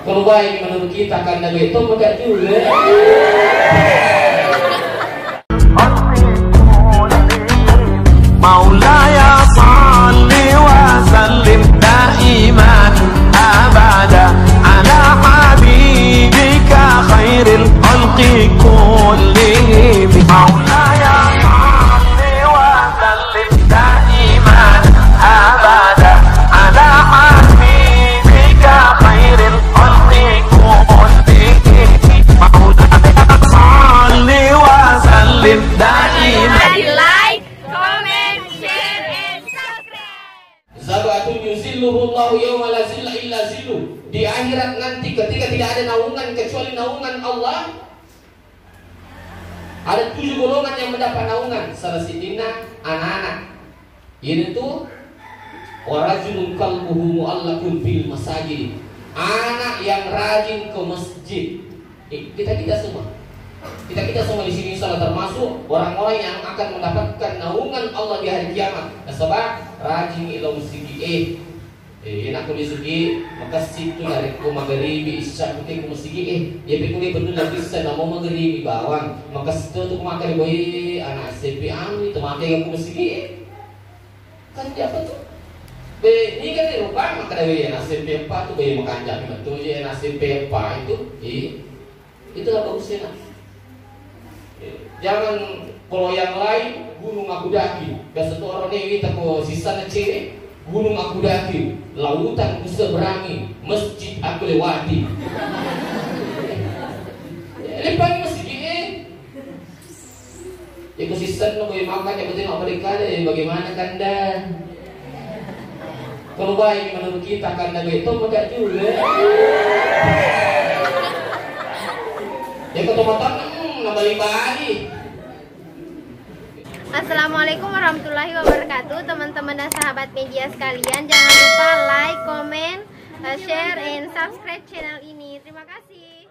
Kalau baik menurut kita karena itu enggak juga. Maulaya salli wa sallim daiman abada ala habibika khairil khalqi kullihim. Maulaya salli wa sallim daiman abada ala habibika khairil khalqi kullihim. Maulaya salli wa sallim daiman. Zabatun yuzilluhullahu yawma la zilla illa zilluh. Di akhirat nanti ketika tidak ada naungan kecuali naungan Allah, ada 7 golongan yang mendapat naungan. Salah satunya anak-anak. Yaitu warajulun qalbuhu mu'allaqun bil masajid. Anak yang rajin ke masjid. Kita semua. Kita semua di sini salah termasuk orang-orang yang akan mendapatkan naungan Allah di hari kiamat. Sebab rajin ila musigi enak kulit sugi maka situ dari ku maghribi isya ku musigi ya pikuli betul lagi sana mau maghribi bawang maka situ tu makan boy anak sepi itu makan ku musigi kan dia apa tuh ini kan di rumah maka dari anak sepi apa tuh boy makan jam betul je anak sepi apa itu lah bagusnya. Jangan kalau yang lain gunung aku daki. Biasa tuh orang ini kita ko sisa cewek gunung aku daki, lautan ku seberangi, masjid aku lewati. Lepas masjid ini, ya ku sisa no boy makan yang penting mereka deh bagaimana kanda. Kalau baik menurut kita kanda itu enggak juga. Ya ketemu balik. Assalamualaikum warahmatullahi wabarakatuh, teman-teman dan sahabat media sekalian. Jangan lupa like, comment, share, and subscribe channel ini. Terima kasih.